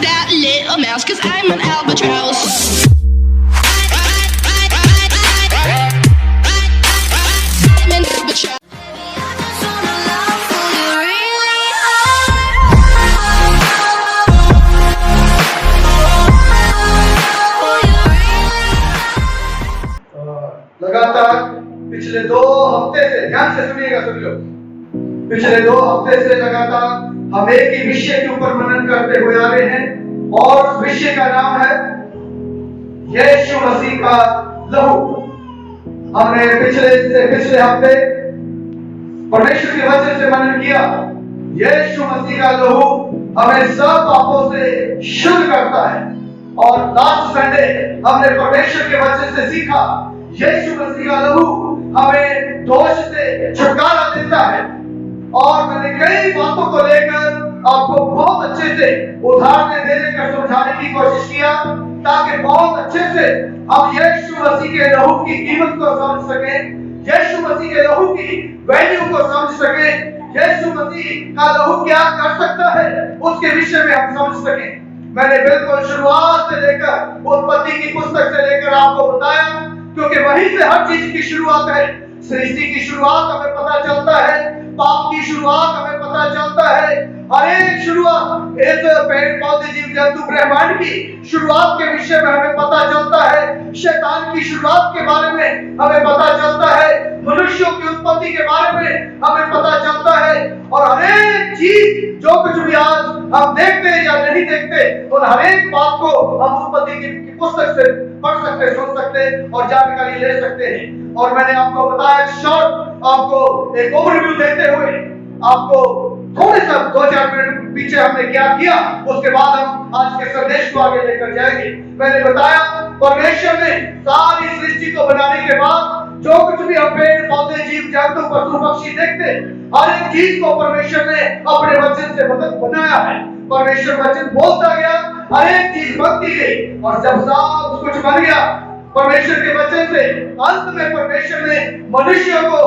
that little mouse, 'cause I'm an albatross. I'm an albatross. लगातार पिछले 2 हफ्ते से, ध्यान से सुनिएगा सभी लोग, पिछले 2 हफ्ते से लगातार हम एक ही विषय के ऊपर मनन करते हुए आ रहे हैं और उस विषय का नाम है यीशु मसीह का लहू। हमने पिछले हफ्ते परमेश्वर के वचन से मनन किया। यीशु मसीह का लहू हमें सब पापों से शुद्ध करता है और लास्ट संडे हमने परमेश्वर के वचन से सीखा यीशु मसीह का लहू हमें दोष से छुटकारा देता है। और मैंने कई बातों को लेकर आपको बहुत अच्छे से उदाहरण देने का समझाने की कोशिश किया ताकि बहुत अच्छे से हम यीशु मसीह के लहू की कीमत को समझ सकें, यीशु मसीह के लहू की वैल्यू को समझ सकें, यीशु मसीह का लहू क्या कर सकता है उसके विषय में हम समझ सकें। मैंने बिल्कुल शुरुआत से लेकर उत्पत्ति की पुस्तक से लेकर आपको बताया, क्योंकि वहीं से हर चीज की शुरुआत है। सृष्टि की शुरुआत हमें पता चलता है, पाप की शुरुआत हमें पता चलता है, हर एक शुरुआत इस पेड़ पौधे जीव जंतु ब्रह्मांड की शुरुआत के विषय में हमें पता चलता है, शैतान की शुरुआत के बारे में हमें पता चलता है, मनुष्यों की उत्पत्ति के बारे में हमें पता चलता है। और हर एक चीज जो कुछ भी आज हम देखते हैं या नहीं देखते, उन हर एक बात को हम उत्पत्ति की पुस्तक से पढ़ सकते, सुन सकते और जानकारी ले सकते हैं। और मैंने आपको बताया शॉर्ट आपको एक ओवरव्यू देते हुए आपको थोड़े सा 2-4 मिनट पीछे हमने क्या किया, उसके बाद हम आज के संदेश को आगे लेकर जाएंगे। मैंने बताया परमेश्वर ने सारी सृष्टि को बनाने के बाद जो कुछ भी हम पेड़ पौधे जीव जंतु पशु पक्षी देखते, हर एक चीज को परमेश्वर ने अपने वचन से बनाया है। परमेश्वर वचन बोलता गया, हर एक चीज बनती गई और जब सब कुछ बन गया परमेश्वर के वचन से, अंत में परमेश्वर ने मनुष्य को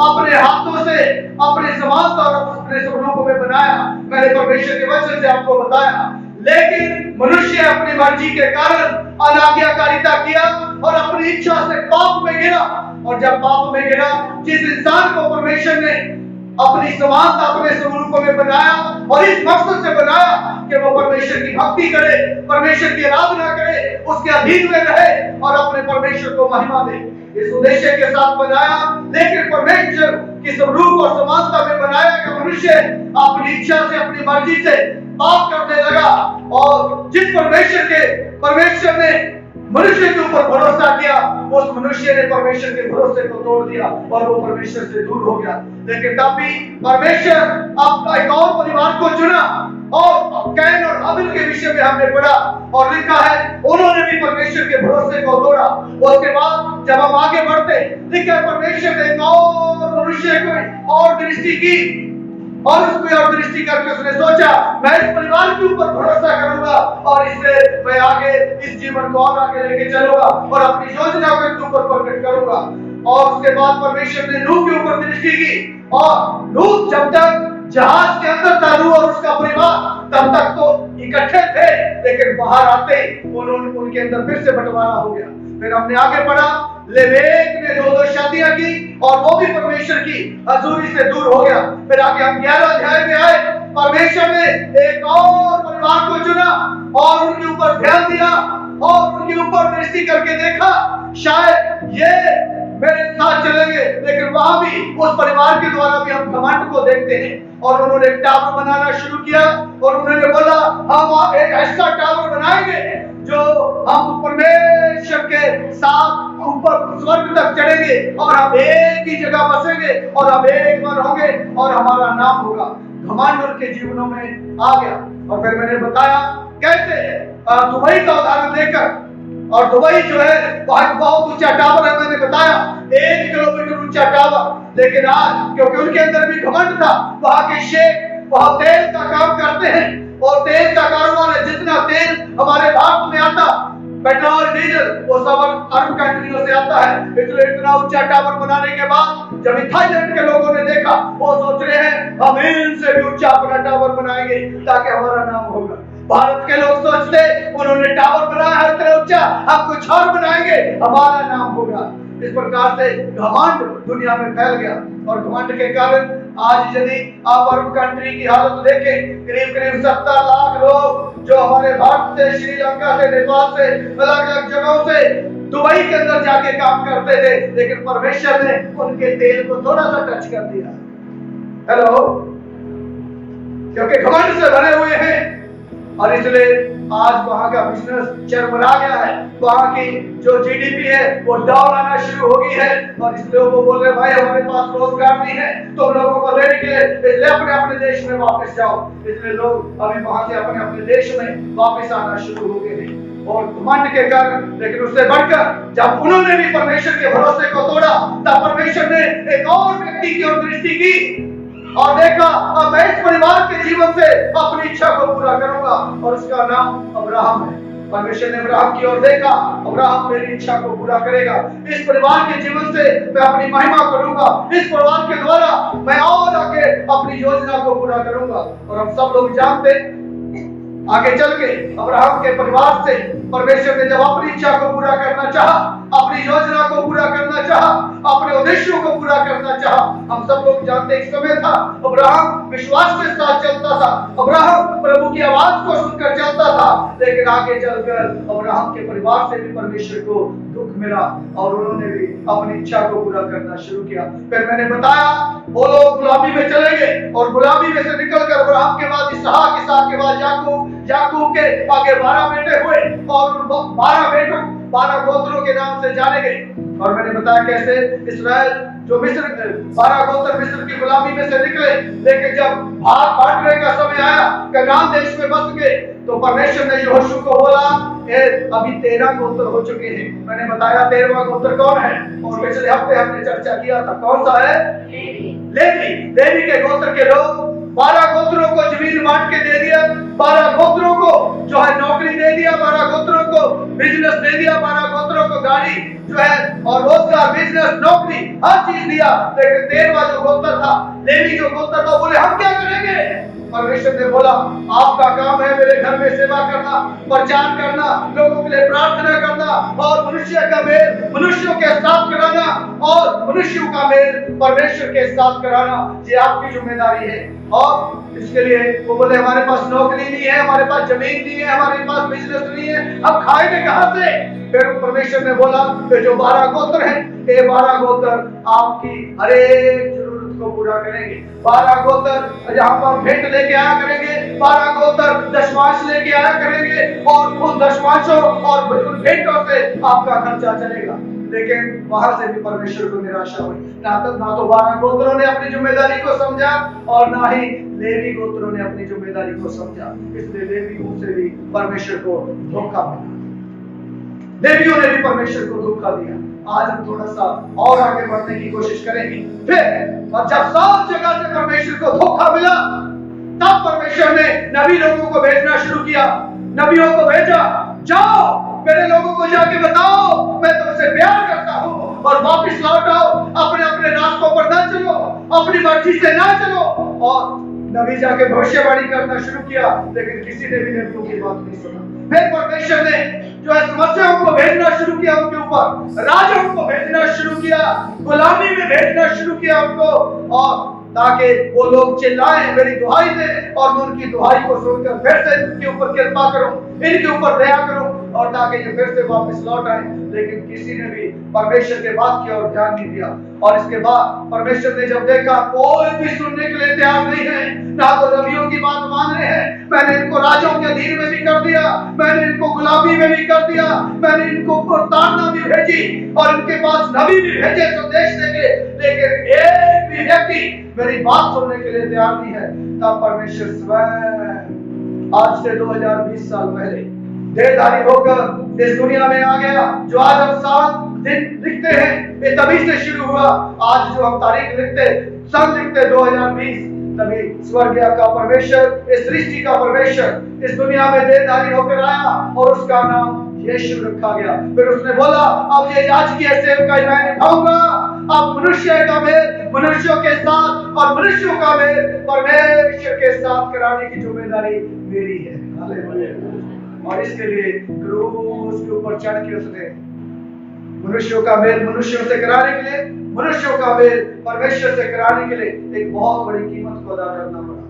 अपने हाथों से अपने समानता और अपने स्वरूप में बनाया। मैंने परमेश्वर के वचन से आपको बताया, लेकिन मनुष्य अपनी मर्जी के कारण अनाज्ञाकारिता किया और अपनी इच्छा से पाप में गिरा। और जब पाप में गिरा, जिस इंसान को परमेश्वर ने अपनी समानता अपने स्वरूप में बनाया और इस मकसद से बनाया कि वो परमेश्वर की भक्ति करे, परमेश्वर की आराधना करे, उसके अधीन में रहे और अपने परमेश्वर को महिमा दे, इस उद्देश्य के साथ बनाया। लेकिन परमेश्वर की स्वरूप और समानता में बनाया कि मनुष्य अपनी इच्छा से अपनी मर्जी से पाप करने लगा और जिस परमेश्वर ने मनुष्य के ऊपर भरोसा किया, उस मनुष्य ने परमेश्वर के भरोसे को तोड़ दिया और वो परमेश्वर से दूर हो गया। लेकिन तब भी परमेश्वर अपना एक और परिवार को चुना और कैन और हाबिल के विषय में हमने पढ़ा और लिखा है उन्होंने भी परमेश्वर के भरोसे को तोड़ा। उसके बाद जब हम आगे बढ़ते, लिखा परमेश्वर ने एक और मनुष्य को और दृष्टि की और उसको और दृष्टि करके उसने सोचा मैं इस परिवार के ऊपर भरोसा करूंगा और इससे मैं आगे इस जीवन को और आगे लेके चलूंगा और अपनी योजना को इसके ऊपर प्रकट करूंगा। और उसके बाद परमेश्वर ने नूह के ऊपर दृष्टि की और नूह जब तक जहाज के अंदर था नूह और उसका परिवार, तब तक तो इकट्ठे थे, लेकिन बाहर आते उनके अंदर फिर से बंटवारा हो गया। फिर हमने आगे पढ़ा लेमेक ने 2 शादियां की और वो भी परमेश्वर की हजूरी से दूर हो गया। फिर आगे हम 11 अध्याय में आए, परमेश्वर ने एक और परिवार को चुना और उनके ऊपर ध्यान दिया और उनके ऊपर दृष्टि करके देखा शायद ये मेरे साथ चलेंगे। लेकिन वहां भी उस परिवार के द्वारा भी हम घमंड को देखते हैं और उन्होंने एक टावर बनाना शुरू किया और उन्होंने बोला हम एक ऐसा टावर बनाएंगे जो हम परमेश्वर के साथ ऊपर स्वर्ग तक चढ़ेंगे और हम एक ही जगह बसेंगे और हम एक बार होंगे और हमारा नाम होगा। घमंड उनके जीवनों में आ गया। और फिर मैंने बताया कैसे दुबई का उदाहरण देकर, और दुबई जो है बहुत ऊंचा टावर है, मैंने बताया 1 किलोमीटर ऊंचा टावर। लेकिन आज क्योंकि उनके अंदर भी घमंड था, वहां के शेख वहां तेल का काम करते हैं और तेल का कारोबार है। जितना तेल हमारे भारत में आता, पेट्रोल डीजल, वो सब अरब कंट्रियों से आता है। इसलिए इतना ऊंचा टावर बनाने के बाद जब थाईलैंड के लोगों ने देखा, वो सोच रहे हैं हम इनसे भी ऊंचा अपना टावर बनाएंगे ताकि हमारा नाम होगा। भारत के लोग सोचते उन्होंने टावर बनाया है इतना ऊंचा, हम कुछ और बनाएंगे, हमारा नाम होगा। इस प्रकार से घमंड दुनिया में फैल गया और घमंड के कारण आज यदि आप अरब कंट्री की हालत देखें, करीब करीब 70 लाख लोग जो हमारे भारत से, श्रीलंका से, नेपाल से, अलग अलग जगहों से दुबई के अंदर जाके काम करते थे, लेकिन परमेश्वर ने उनके तेल को थोड़ा सा टच कर दिया। हेलो, क्योंकि घमंड से भरे हुए हैं और इसलिए आज वहां का बिजनेस चरमरा गया है, वहां की जो जीडीपी है वो डाउन आना शुरू हो गई है और इसलिए वो बोल रहे भाई हमारे पास रोजगार नहीं है तो लोगों को देने के लिए, इसलिए अपने अपने देश में वापस जाओ। इसलिए लोग अभी वहां से अपने अपने देश में वापस आना शुरू हो गए हैं और घमंड के कारण। लेकिन उससे बढ़कर जब उन्होंने भी परमेश्वर के भरोसे को तोड़ा, तब परमेश्वर ने एक और व्यक्ति की ओर दृष्टि की और देखा अब मैं इस परिवार के जीवन से अपनी इच्छा को पूरा करूंगा और उसका नाम अब्राहम है। परमेश्वर ने अब्राहम की ओर देखा, अब्राहम मेरी इच्छा को पूरा करेगा, इस परिवार के जीवन से मैं अपनी महिमा करूंगा, इस परिवार के द्वारा मैं और आगे अपनी योजना को पूरा करूंगा। और हम सब लोग जानते आगे चल के अब्राहम के परिवार से परमेश्वर ने जब अपनी इच्छा को पूरा करना चाहा, अपनी योजना को पूरा करना चाहा, अपने उद्देश्यों को पूरा करना चाहा, हम सब लोग जानते एक समय था अब्राहम विश्वास के साथ चलता था, अब्राहम प्रभु की आवाज को सुनकर चलता था, लेकिन आगे चलकर अब्राहम के परिवार से भी परमेश्वर को दुख मिला और उन्होंने भी अपनी इच्छा को पूरा करना शुरू किया। फिर मैंने बताया वो लोग गुलामी में चले गए और गुलामी में से निकलकर अब्राहम के बाद इसहाक, इसहाक के बाद याकूब, याकूब के आगे 12 बेटे हुए और 12 बेटों 12 गोत्रों के नाम से जाने गए। और मैंने बताया कैसे इस्राएल जो मिस्र 12 गोत्र मिस्र की गुलामी में से निकले, लेकिन जब भाग बांटने का समय आया, कनान देश में बस गए, तो परमेश्वर ने यहोशू को बोला अभी 13 गोत्र हो चुके हैं। मैंने बताया 13वां गोत्र कौन है और पिछले हफ्ते हमने चर्चा किया था कौन सा है, लेवी। लेवी के गोत्र के लोग 12 गोत्रों को जमीन बांट के दे दिया, 12 गोत्रों को जो है नौकरी दे दिया, 12 गोत्रों को बिजनेस दे दिया, 12 गोत्रों को गाड़ी जो है और रोजगार, बिजनेस, नौकरी हर चीज दिया। लेकिन 13वां जो गोत्र था, लेवी जो गोत्र था, बोले हम क्या करेंगे? परमेश्वर ने बोला आपका काम है मेरे घर में सेवा करना, प्रचार करना, लोगों के लिए प्रार्थना करना और मनुष्य का मेल मनुष्यों के साथ कराना और मनुष्यों का मेल परमेश्वर के साथ कराना, ये आपकी जिम्मेदारी है। और इसके लिए वो बोले हमारे पास नौकरी नहीं है, हमारे पास जमीन नहीं है, हमारे पास बिजनेस नहीं है, अब खाएंगे कहां से? फिर परमेश्वर ने बोला कि जो 12 गोत्र हैं, ये 12 गोत्र आपकी हर एक को पूरा करेंगे। 12 गोत्र यहाँ पर भेंट लेके आया करेंगे, 12 गोत्र दशमांश लेके आया करेंगे और उन दशमांशों और उन भेंटों से आपका खर्चा चलेगा। लेकिन वहां से भी परमेश्वर को निराशा हुई, ना तो 12 गोत्रों ने अपनी जिम्मेदारी को समझा और ना ही लेवी गोत्रों ने अपनी जिम्मेदारी को समझा। इसलिए लेवियों से भी परमेश्वर को धोखा मिला, लेवियों ने भी परमेश्वर को धोखा दिया। आज हम थोड़ा सा और आगे बढ़ने की कोशिश करेंगे। फिर और जब सब जगह से परमेश्वर को धोखा मिला, तब परमेश्वर ने नबी लोगों को भेजना शुरू किया। नबियों को भेजा, जाओ मेरे लोगों को जाके बताओ मैं तुमसे प्यार करता हूँ और वापस लौट आओ, अपने अपने रास्तों पर ना चलो, अपनी मर्जी से ना चलो। और नबी जाके भविष्यवाणी करना शुरू किया, लेकिन किसी ने भी नबियों की बात नहीं सुना। फिर परमेश्वर ने जो है समस्याओं को भेजना शुरू किया उनके ऊपर, राजाओं को भेजना शुरू किया, गुलामी में भेजना शुरू किया उनको, और ताकि वो लोग चिल्लाएं मेरी दुहाई दे और मैं उनकी दुहाई को सुनकर फिर से इनके ऊपर कृपा करूं, इनके ऊपर दया करूं और ताकि ये फिर से वापस लौट आए। लेकिन किसी ने भी परमेश्वर के बात की ओर ध्यान नहीं दिया। और इसके बाद परमेश्वर ने जब देखा कोई भी सुनने के लिए तैयार नहीं है, ना तो नबियों की बात मान रहे हैं, मैंने इनको राजाओं के अधीन में भी कर दिया, मैंने इनको गुलामी में भी कर दिया, मैंने इनको ताड़ना भी भेजी और इनके पास नबी भी भेजे संदेश देके, लेकिन एक भी व्यक्ति मेरी बात सुनने के लिए तैयार नहीं है। तब परमेश्वर स्वयं आज से 2020 साल पहले देहधारी होकर इस दुनिया में आ गया। जो आज हम 7 दिन लिखते हैं, ये तभी से शुरू हुआ। आज जो हम तारीख लिखते, सन लिखते 2020, तभी स्वर्ग का परमेश्वर, इस सृष्टि का परमेश्वर इस दुनिया में देहधारी होकर आया और उसका नाम यीशु रखा गया। फिर उसने बोला अब ये याजकीय सेवकाई मैं निभाऊंगा, अब मनुष्य का मेल मनुष्यों के साथ और मनुष्यों का मेल परमेश्वर के साथ कराने की जिम्मेदारी मेरी है। हालेलुया। और इसके लिए क्रूस के ऊपर चढ़ के उसने मनुष्यों का मेल मनुष्यों से कराने के लिए, मनुष्यों का मेल परमेश्वर से कराने के लिए एक बहुत बड़ी कीमत को अदा करना पड़ा।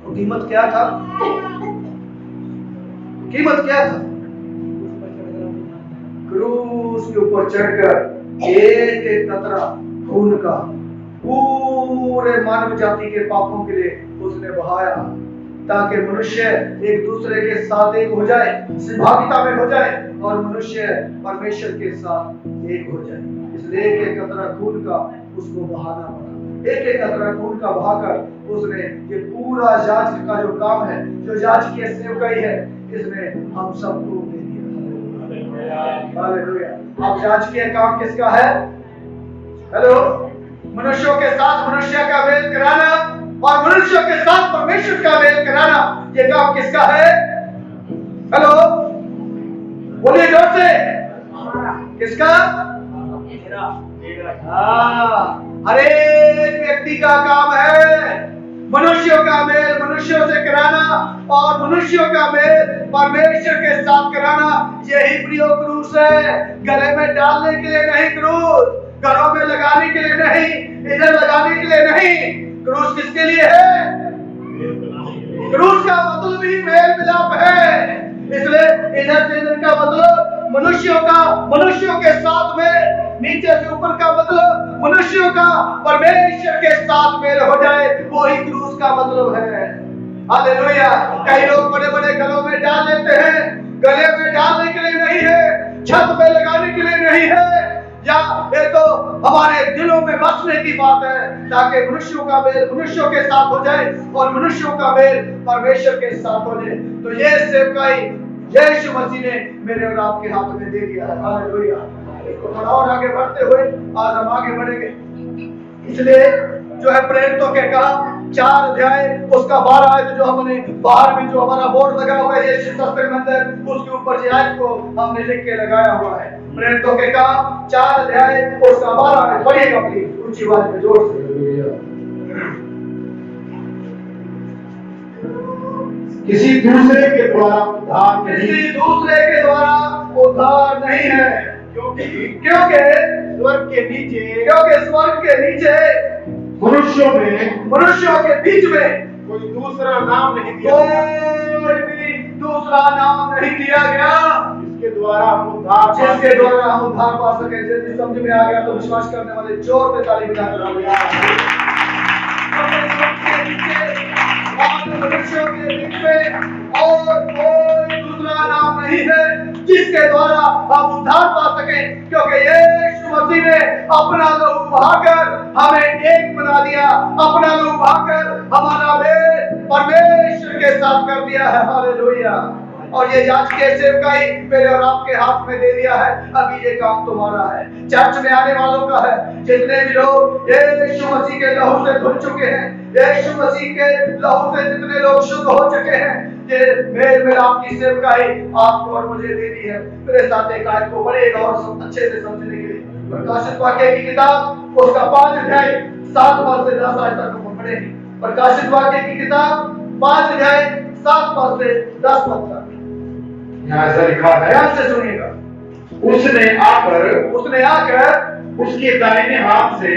तो कीमत क्या था? कीमत क्या था? क्रूस के ऊपर चढ़कर एक एक कतरा खून का पूरे मानव जाति के पापों के लिए उसने बहाया, ताकि मनुष्य एक दूसरे के साथ एक हो जाए, सहभागिता में हो जाए और मनुष्य परमेश्वर के साथ एक हो जाए। इसलिए एक एक कतरा खून का उसको बहाना पड़ा। एक एक कतरा खून का बहाकर उसने ये पूरा जांच का जो काम है, जो जांच की सेवकाई है, इसने हम सबको दे दिया। हालेलुया। अब जांच के काम किसका है? हेलो, मनुष्यों के साथ मनुष्य का मेल कराना और मनुष्यों के साथ परमेश्वर का मेल कराना, ये काम किसका है? हेलो, बोलिए जोर से, किसका? हर एक व्यक्ति का काम है मनुष्यों का मेल मनुष्यों से कराना और मनुष्यों का मेल परमेश्वर के साथ कराना। यही प्रियो क्रूस है। गले में डालने के लिए नहीं क्रूस, घरों में लगाने के लिए नहीं, इधर लगाने के लिए नहीं। क्रूस किसके लिए है? क्रूस का मतलब ही मेल मिलाप है। इसलिए इधर से इधर का मतलब मनुष्यों के साथ में, नीचे से ऊपर का मतलब मनुष्यों का परमेश्वर के साथ मेल हो जाए, वो ही क्रूस का मतलब है। हालेलुया। कई लोग बड़े बड़े गलों में डाल लेते हैं, गले में डालने के लिए नहीं है, छत में लगाने के लिए नहीं है, या ये तो हमारे दिलों में बसने की बात है, ताकि मनुष्यों का मेल मनुष्यों के साथ हो जाए और मनुष्यों का मेल परमेश्वर के साथ हो जाए। तो ये सेवकाई यीशु मसीह ने मेरे और आपके हाथ में दे दिया है। हालेलुया। इसको थोड़ा और आगे बढ़ते हुए आज हम आगे बढ़ेंगे। इसलिए जो है प्रेरितों के काम 4 अध्याय उसका 12 आयत, जो हमने बाहर में जो हमारा बोर्ड लगा हुआ है यीशु सस्ते मंदिर, उसके ऊपर ये आयत को हमने लिख के लगाया हुआ है। प्रेरितों के काम 4 अध्याय उसका 12 आयत पढ़िएगा प्लीज ऊंची आवाज में जोर से। किसी दूसरे के द्वारा उद्धार नहीं है, क्योंकि स्वर्ग के नीचे मनुष्यों के बीच में कोई दूसरा नाम नहीं दिया, कोई भी दूसरा नाम नहीं दिया गया जिसके द्वारा हम उद्धार पा सके। यदि समझ में आ गया तो विश्वास करने वाले जोर से ताली बजाकर मनुष्यों के बीच में और कोई दूसरा नाम नहीं है जिसके द्वारा हम उद्धार पा सके, क्योंकि यीशु मसीह ने अपना लहू बहाकर हमें एक बना दिया, अपना लहू बहाकर हमारा मेल परमेश्वर के साथ कर दिया है। हालेलुया। और ये जांच के सेवकाई मेरे और आपके हाथ में दे दिया है। अभी ये काम तुम्हारा है, चर्च में आने वालों का है। जितने भी लोग यीशु मसीह के लहू से धुल चुके हैं, यीशु मसीह के लहू से जितने लोग शुद्ध हो चुके हैं, ये मेल मिलाप की सेवकाई आपको और मुझे देनी है। मेरे साथ एक आयत को पढ़ेगा और अच्छे से समझने के लिए प्रकाशित वाक्य की किताब उसका 5 अध्याय 7 पद से 10 आयत तक हम पढ़ेंगे। प्रकाशित वाक्य की किताब 5 अध्याय 7 पद से 10 पद तक यहाँ ऐसा लिखा है, ध्यान से सुनिएगा। उसने आकर उसके दाहिने हाथ से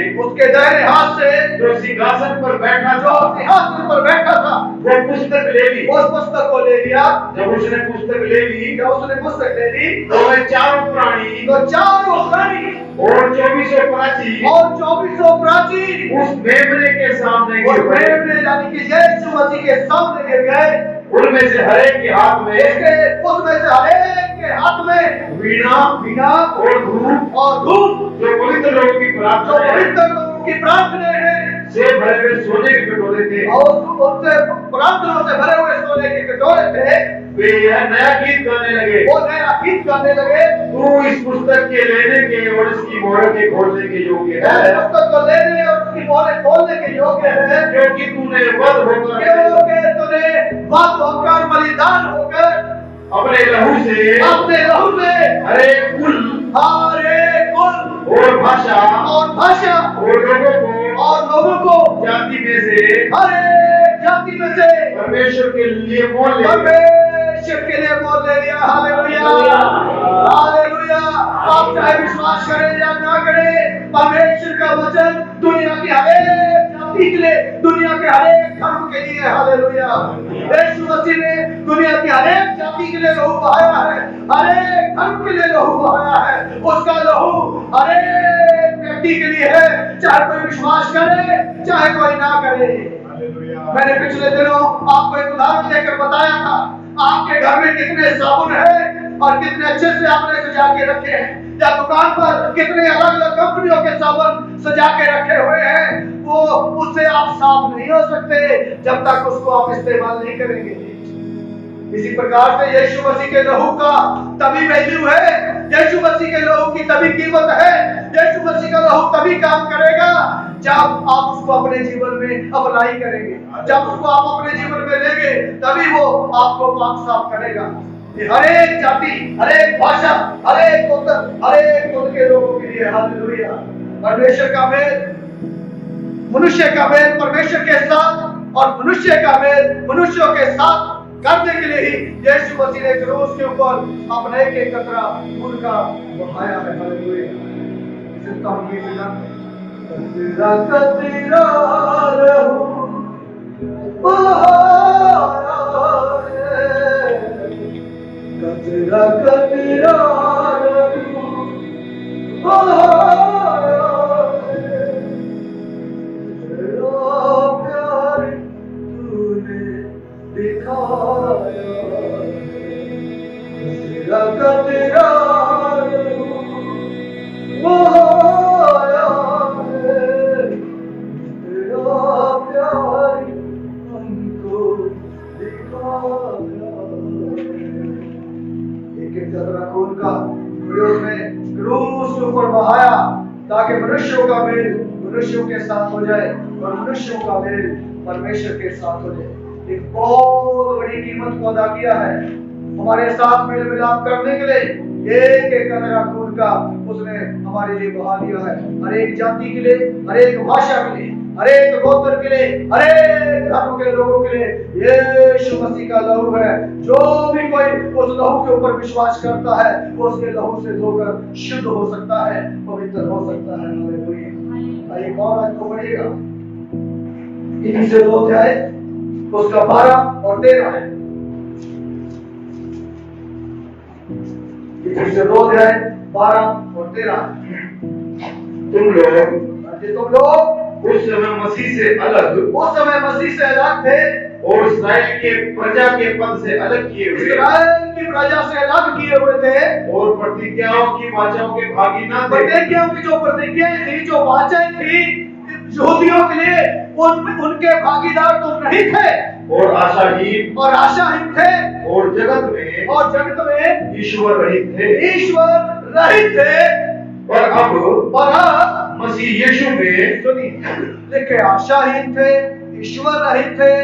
जो सिंहासन पर बैठा था वो पुस्तक ले ली। उस पुस्तक को ले लिया। जब उसने पुस्तक ले ली तो वह चारों प्राणी और 24 प्राचीन उस मेमने के सामने गिर पड़े। यानी कि यीशु मसीह के सामने गिर गए। उनमें से हरेक के हाथ में वीणा और धूप जो पवित्र लोगों की प्रार्थना है से भरे हुए सोने के कटोरे थे, और उससे प्रार्थनाओं से भरे हुए सोने के कटोरे थे। वे यह नया गीत गाने लगे, तू इस पुस्तक के लेने के और इसकी मोहर के खोलने के योग्य है, पुस्तक को लेने और उसकी मोहर खोलने के योग्य है, क्योंकि तूने वध होकर बलिदान होकर अपने लहू से हर एक कुल और भाषा और लोगों को जाति में से हर एक जाति में से परमेश्वर के लिए मोल ले लिया। परमेश्वर के लिए मोल ले लिया। Hallelujah, hallelujah. आप चाहे विश्वास करें या ना करें, परमेश्वर का वचन दुनिया की हर एक जाति के लिए, दुनिया के हर एक धर्म के लिए। हालेलुया। यीशु मसीह ने दुनिया की हर एक जाति के लिए लहू बहाया है, हर एक धर्म के लिए लहू बहाया है। उसका लहू हर एक व्यक्ति के लिए है, चाहे कोई विश्वास करे चाहे कोई ना करे। मैंने पिछले दिनों आपको एक उदाहरण देकर बताया था, आपके घर में कितने साबुन है और कितने अच्छे से आपने सजा के रखे हैं, या दुकान पर कितने अलग अलग कंपनियों के साबुन सजा के रखे हुए हैं, वो उससे आप साफ नहीं हो सकते जब तक उसको आप इस्तेमाल नहीं करेंगे। इसी प्रकार से यीशु मसीह के लहू का तभी वैल्यू है, यीशु मसीह के लहू की तभी कीमत है, यीशु मसीह का लहू तभी काम करेगा जब आप उसको अपने जीवन में अप्लाई करेंगे, जब उसको आप अपने जीवन में लेंगे, तभी वो आपको पाक साफ करेगा। हर एक जाति, हर एक भाषा, हर एक गोत्र, हर एक कुल के लोगों के लिए। हालेलुया। परमेश्वर का मेल, मनुष्य का मेल परमेश्वर के साथ और मनुष्य का मेल मनुष्यों के साथ करने के लिए ही यीशु मसीह ने क्रूस के ऊपर अपने एक कतरा खून का बहाया है। हालेलुया। इसे तो हम गीत गाते हैं, कतरा कतरा लहू बहाया है, कतरा कतरा लहू बहाया है, तेरा प्यार तूने दिखाया, कतरा कतरा लहू बहाया है, तेरा प्यार हमको दिखाया। एक एक कतरा खून का उसने क्रूस के ऊपर बहाया ताकि मनुष्यों का मेल मनुष्यों के साथ हो जाए और मनुष्यों का मेल परमेश्वर के साथ हो जाए। एक बहुत बड़ी कीमत को अदा किया है हमारे साथ मेल मिलाप करने के लिए। एक एक कतरा खून का उसने हमारे लिए बहा दिया है, हर एक जाति के लिए, हर एक भाषा के लिए, हर एक गोत्र के लिए, हर एक धर्म के लोगों के लिए यीशु मसीह का लहू है। जो भी कोई उस लहू के ऊपर विश्वास करता है वो उसके लहू से धोकर शुद्ध हो सकता है, पवित्र हो सकता है। हालेलुया। एक और आज को पढ़िएगा, इन्हीं से 2 अध्याय उसका 12 और 13 है। इन्हीं से 2 अध्याय 12 और 13। तुम लोग उस समय मसीह से अलग थे और इस्राएल के प्रजा के पद से अलग किए हुए, इस्राएल की प्रजा से अलग किए हुए थे और प्रतिज्ञाओं की वाचाओं के भागी न थे। प्रतिज्ञाओं की जो प्रतिज्ञाएं थी, जो वाचाएं थी यहूदियों के लिए, उनके भागीदार तुम नहीं थे और आशाहीन थे और जगत में ईश्वर रहित थे। पर अब मसीह यीशु में सुनिए, लिखे आशाहीन थे, ईश्वर रहित थे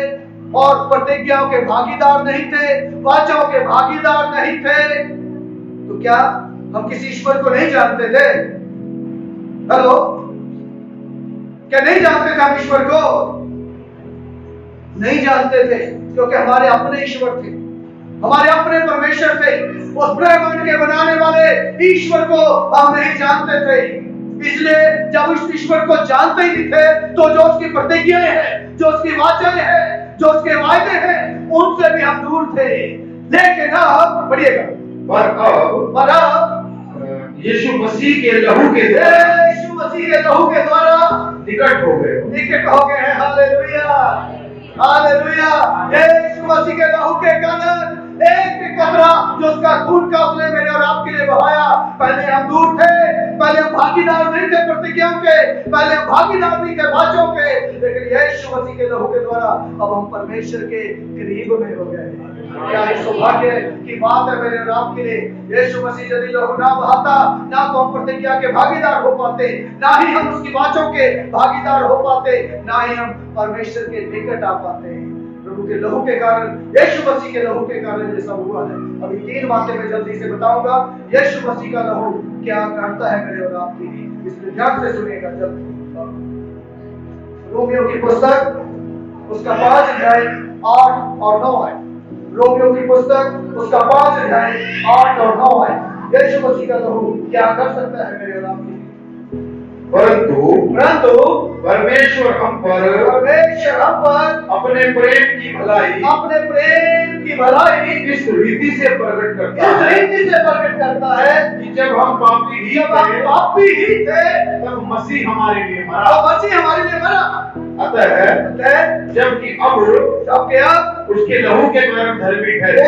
और प्रतिज्ञाओं के भागीदार नहीं थे, वाचाओं के भागीदार नहीं थे। तो क्या हम किसी ईश्वर को नहीं जानते थे? हेलो, क्या नहीं जानते थे हम ईश्वर को? नहीं जानते थे, क्योंकि हमारे अपने ईश्वर थे, हमारे अपने परमेश्वर थे। उस ब्रह्मांड के बनाने वाले ईश्वर को हम नहीं जानते थे। इसलिए जब उस ईश्वर को जानते ही नहीं थे तो जो उसकी प्रतिज्ञाएं हैं, जो उसकी वाचाएं हैं, जो उसके वायदे हैं, उनसे भी हम दूर थे। लेकिन अब पढ़िएगा, पर अब यीशु मसीह के लहू के द्वारा निकट हो गए हैं। Hallelujah, hallelujah. यीशु मसीह के लहू के कारण एक कतरा जो उसका खून का उसने मेरे और आपके लिए बहाया। पहले हम दूर थे, पहले हम भागीदार नहीं थे प्रतिज्ञाओं के, पहले हम भागीदार नहीं थे वाचों के, लेकिन यीशु मसीह के लहू के द्वारा अब हम परमेश्वर के करीब में हो गए। क्या इस सौभाग्य की बात है मेरे और आपके लिए। यीशु मसीह यदि लहू ना बहाता, ना तो हम प्रतिज्ञा के भागीदार हो पाते, ना ही हम उसकी वाचों के भागीदार हो पाते, ना ही हम परमेश्वर के निकट आ पाते। प्रभु के लहू के कारण, यीशु मसीह के लहू के कारण ये सब हुआ है। अभी 3 बातें मैं जल्दी से बताऊंगा। यीशु मसीह का लहू क्या करता है मेरे और आपके लिए, इसलिए ध्यान से सुनिएगा। जल्दी रोमियो की पुस्तक उसका 5 अध्याय 8 और 9 है। रोमियो की पुस्तक उसका 5 अध्याय 8 और 9 है। यीशु मसीह का लहू क्या कर सकता है मेरे और आपके? परंतु परमेश्वर हम पर अपने प्रेम की भलाई इस रीति से प्रकट करता है कि जब हम पापी ही थे तब मसीह हमारे लिए मरा। अतः जबकि अब उसके लहू के कारण धर्मी ठहरे।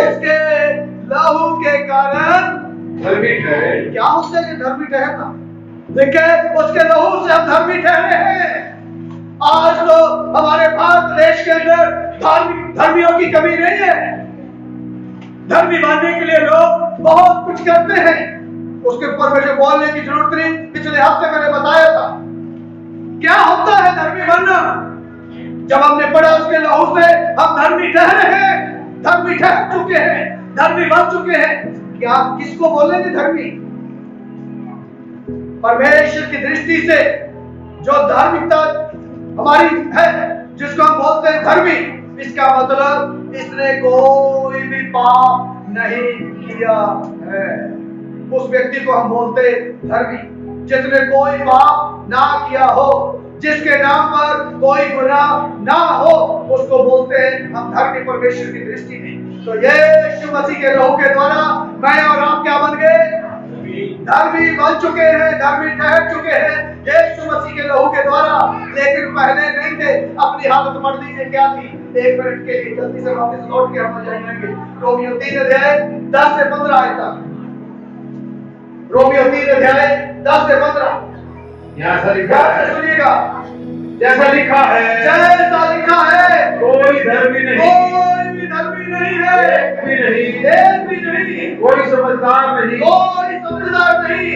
क्या उससे धर्मी ठहरना? देखिए, उसके लहू से हम धर्मी ठहरे हैं। आज तो हमारे भारत देश के अंदर धर्मियों की कमी नहीं है। धर्मी बनने के लिए लोग बहुत कुछ करते हैं, उसके ऊपर मुझे बोलने की जरूरत नहीं। पिछले हफ्ते मैंने बताया था क्या होता है धर्मी बनना। जब हमने पढ़ा उसके लहू से हम धर्मी ठहरे हैं, धर्मी ठहर चुके हैं, धर्मी बन चुके हैं। क्या किसको बोलेंगे धर्मी? परमेश्वर की दृष्टि से जो धार्मिकता हमारी है, जिसको हम बोलते हैं धर्मी, इसका मतलब इसने कोई भी पाप नहीं किया है। उस व्यक्ति को हम बोलते हैं धर्मी, जिसने कोई पाप ना किया हो, जिसके नाम पर कोई गुनाह ना हो, उसको बोलते हैं हम धर्मी परमेश्वर की दृष्टि में। तो यीशु मसीह के लहू के द्वारा मैं और आप क्या बन गए? धर्मी बन चुके हैं, धर्मी ठहर चुके हैं यीशु मसीह के लहू के द्वारा। लेकिन पहले नहीं थे। अपनी हालत पढ़ लीजिए क्या थी। 1 मिनट के लिए जल्दी से वापस लौट के हम जाएंगे रोमियो 3 अध्याय 10 से 15 आयत तक। रोमियो 3 अध्याय 10 से 15 यहाँ सुनिएगा। जैसा लिखा है कोई धर्मी नहीं, कोई भी धर्मी नहीं है, एक भी नहीं, कोई समझदार नहीं,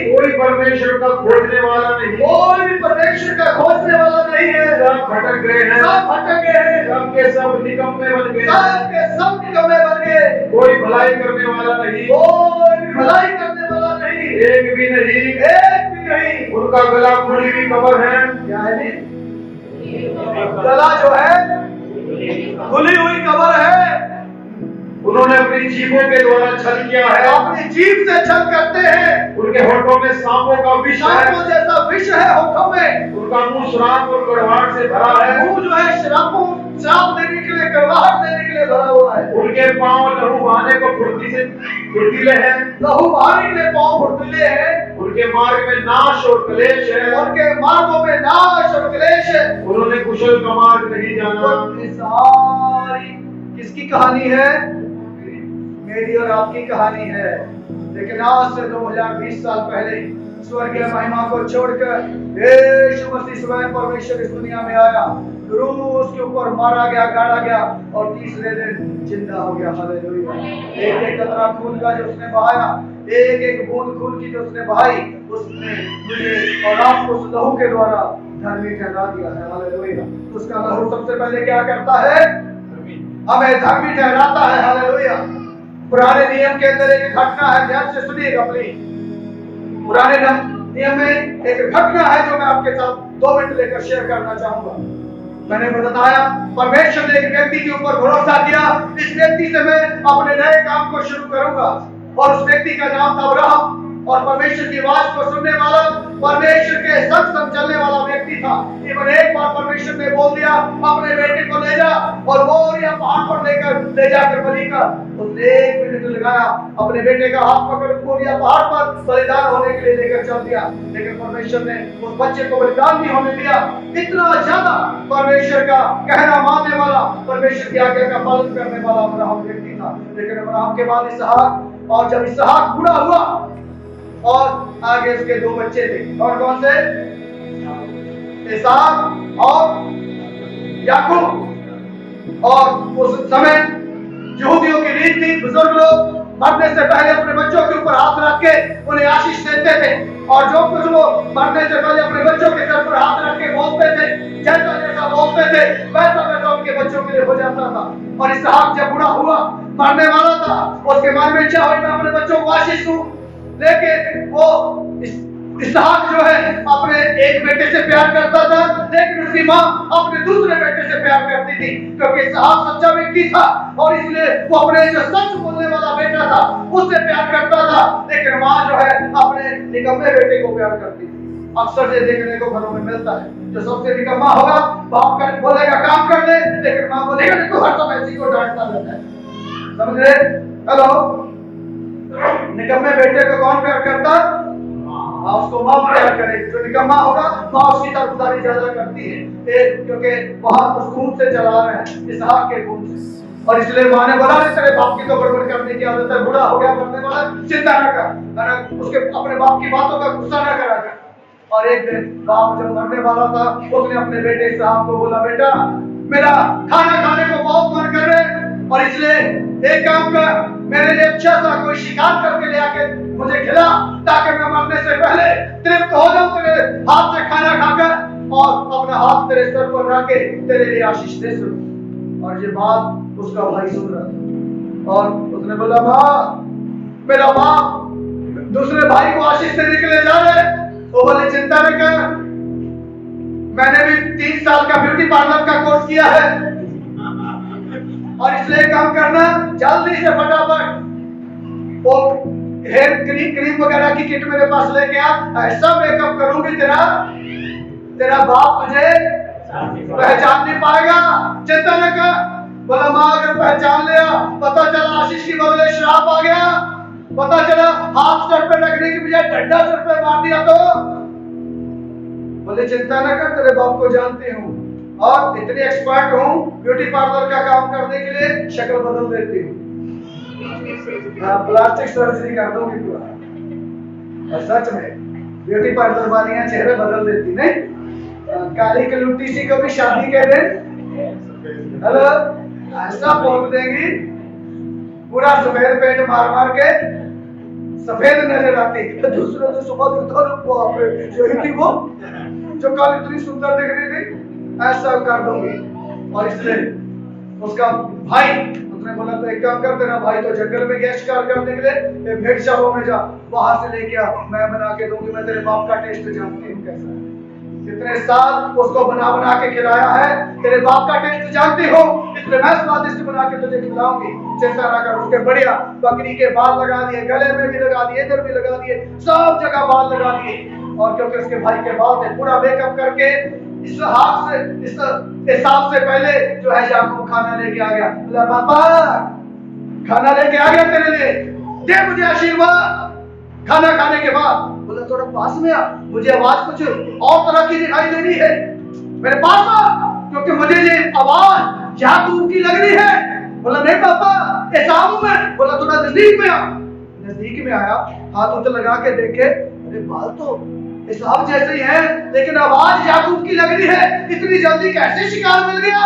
कोई परमेश्वर का खोजने वाला नहीं, कोई भी परमेश्वर का खोजने वाला नहीं है। सब भटक गए हैं, सबके सब निकम्मे बन गए, कोई भलाई करने वाला नहीं, एक भी नहीं, उनका गला खुली हुई कब्र है। क्या है? गला जो है खुली हुई कब्र है। उन्होंने अपनी जीभों के द्वारा छल किया है, अपनी जीभ से छल करते हैं। उनके होठों में सांपों का विष है, सांपों जैसा विष है होठों में। उनका मुंह श्राप और कड़वाहट से भरा है, मुंह जो है श्राप देने के लिए, कड़वाहट देने के लिए भरा हुआ है। उनके पांव लहू बहाने को फुर्तीले हैं, लहू बहाने के लिए पांव फुर्तीले हैं। उनके मार्ग में नाश और क्लेश है, उनके मार्गों में नाश और क्लेश है। उन्होंने कुशल का मार्ग नहीं जाना। सारी किसकी कहानी है? मेरी और आपकी कहानी है। लेकिन आज से 2020 साल पहले स्वर्गीय महिमा को छोड़कर यीशु मसीह स्वयं परमेश्वर इस दुनिया में आया, क्रूस के ऊपर मारा गया, गाड़ा गया और तीसरे दिन जिंदा हो गया। हालेलुया। एक एक कतरा खून का जो उसने बहाया, एक एक बूंद खून की जो उसने बहाई, उसने मुझे और आपको उस लहू के द्वारा धर्मी ठहरा दिया है। हालेलुया। उसका लहू सबसे पहले क्या करता है? हमें धर्मी ठहराता है। हालेलुया। पुराने नियम के अंदर एक घटना है, ध्यान से सुनिएगा प्लीज। पुराने नियम में एक घटना है जो मैं आपके साथ 2 मिनट लेकर शेयर करना चाहूंगा। मैंने बताया परमेश्वर ने एक व्यक्ति के ऊपर भरोसा किया, इस व्यक्ति से मैं अपने नए काम को शुरू करूंगा। और उस व्यक्ति का नाम था अब्राहम। और परमेश्वर की आवाज को सुनने वाला, परमेश्वर के संग चलने वाला व्यक्ति था। इवन एक बार परमेश्वर ने बोल दिया अपने बेटे को ले जा और मोरिया पहाड़ पर ले जाकर बलि कर। उसने 1 मिनट लगाया, अपने बेटे का हाथ पकड़ मोरिया पहाड़ पर बलिदान होने के लिए लेकर चल दिया। लेकिन परमेश्वर ने उस बच्चे को बलिदान नहीं होने दिया। इतना ज्यादा परमेश्वर का कहना मानने वाला, परमेश्वर की आज्ञा का पालन करने वाला अब्राहम व्यक्ति था। लेकिन अब्राहम के बाद इसहाक, और जब इसहाक बूढ़ा हुआ और आगे उसके 2 बच्चे थे। और कौन से? इसहाक और याकूब। और उस समय यहूदियों की रीत थी, बुजुर्ग लोग मरने से पहले अपने बच्चों के ऊपर हाथ रख के उन्हें आशीष देते थे। और जो कुछ वो मरने से पहले अपने बच्चों के सर पर हाथ रख के बोलते थे, जैसा जैसा बोलते थे वैसा वैसा उनके बच्चों के लिए हो जाता था। और इसहाक जब बूढ़ा हुआ, मरने वाला था, उसके मन में इच्छा हुई मैं अपने बच्चों को आशीष दूं। लेकिन वो इसहाक जो है अपने एक बेटे से प्यार करता था, लेकिन उसकी माँ अपने दूसरे बेटे से प्यार करती थी, क्योंकि इसहाक सच्चा व्यक्ति था और इसलिए वो अपने जो सच बोलने वाला बेटा था उससे प्यार करता था, लेकिन माँ जो है अपने निकम्मे बेटे को प्यार करती थी। अक्सर ये देखने को घरों में मिलता है, जो सबसे निकम्मा होगा बाप का बोलेगा काम कर ले, लेकिन माँ बोलेगा तू हर समय इसी को डांटता रहता है। समझ रहे? हेलो, निकम्मे बेटे को कौन प्यार करता? उसको माँ प्यार करेगी। जो निकम्मा होगा माँ उसकी तरफदारी ज्यादा करती है, क्योंकि वहां उस खून से चला रहे हैं, इसहाक के खून से। और इसलिए माँ ने बोला तेरे बाप की तो गड़बड़ करने की आदत है, बूढ़ा हो गया मरने वाला, चिंता न कर, उसके अपने बाप की बातों का गुस्सा न करा कर। और एक दिन बाप जब मरने वाला था, उसने अपने बेटे इसहाक को बोला, बेटा मेरा खाना खाने को बहुत मन कर रहा है, और इसलिए एक काम कर, मेरे लिए अच्छा सा कोई शिकार करके ले आके मुझे खिला, ताकि मैं मरने से पहले तृप्त हो जाऊं तेरे हाथ से खाना खाकर, और अपना हाथ तेरे सर पर रख के तेरे लिए आशीष दे सकूं। और ये बात उसका भाई सुन रहा था, और उसने बोला, माँ मेरा बाप दूसरे भाई को आशीष देने के लिए जा रहे हैं। वो बोले, चिंता न कर, मैंने भी 3 साल का ब्यूटी पार्लर का कोर्स किया है, और इसलिए काम करना जल्दी से फटाफट वो हेयर क्रीम वगैरह की किट मेरे पास लेके आ, ऐसा मेकअप करूंगी तेरा बाप तुझे पहचान नहीं पाएगा, चिंता न कर। बोला, माँ अगर पहचान लिया, पता चला आशीष की बदले श्राप आ गया, पता चला हाथ सर पे रखने की बजाय डंडा सर पे मार दिया तो? बोले, चिंता न कर, तेरे बाप को जानती हूँ और इतनी एक्सपर्ट हूँ, ब्यूटी पार्लर का काम करने के लिए शक्ल बदल देती हूँ, प्लास्टिक सर्जरी कर दूंगी पूरा। और सच में ब्यूटी पार्लर वालियां चेहरे बदल देती नहीं, काली कलूटी सी को भी शादी के दिन हेलो ऐसा बोल देंगी, पूरा सफेद पेंट मार मार के सफेद नजर आती। दूसरों से सुबह यही थी वो जो कल इतनी सुंदर दिख रही थी, ऐसा कर दूंगी। और इसलिए उसका भाई उसने बोला, तो एक काम कर, तेरा भाई तो जंगल में गया शिकार करने के लिए, भेड़शालाओं में जा, वहां से लेके आ, मैं बना के दूंगी, मैं तेरे बाप का टेस्ट जानती हूँ कैसा है, इतने साल उसको बना बना के खिलाया है, तेरे बाप का टेस्ट जानती हो, इसलिए मैं स्वादिष्ट बना के तुझे खिलाऊंगी, चिंता ना कर। उसके बढ़िया बकरी के बाल लगा दिए, गले में भी लगा दिए, इधर भी लगा दिए, सब जगह बाल लगा दिए, और क्योंकि उसके भाई के बाल थे, पूरा मेकअप करके इस हाथ से इस हिसाब से पहले जो है याकूब खाना लेके आ गया। बोला, पापा खाना लेके आ गया तेरे लिए, दे मुझे आशीर्वाद। खाना खाने के बाद बोला, थोड़ा पास में आ, मुझे आवाज कुछ और तरह की दिखाई दे रही है, मेरे पास आ, क्योंकि मुझे ये आवाज याकूब की लग रही है। बोला, नहीं पापा एसाऊ में। बोला, थोड़ा नजदीक में आ। नजदीक में आया, हाथ उठ लगा के देखे, अरे बाल तो एसाऊ जैसे ही है, लेकिन आवाज याकूब की लग रही है, इतनी जल्दी कैसे शिकार मिल गया?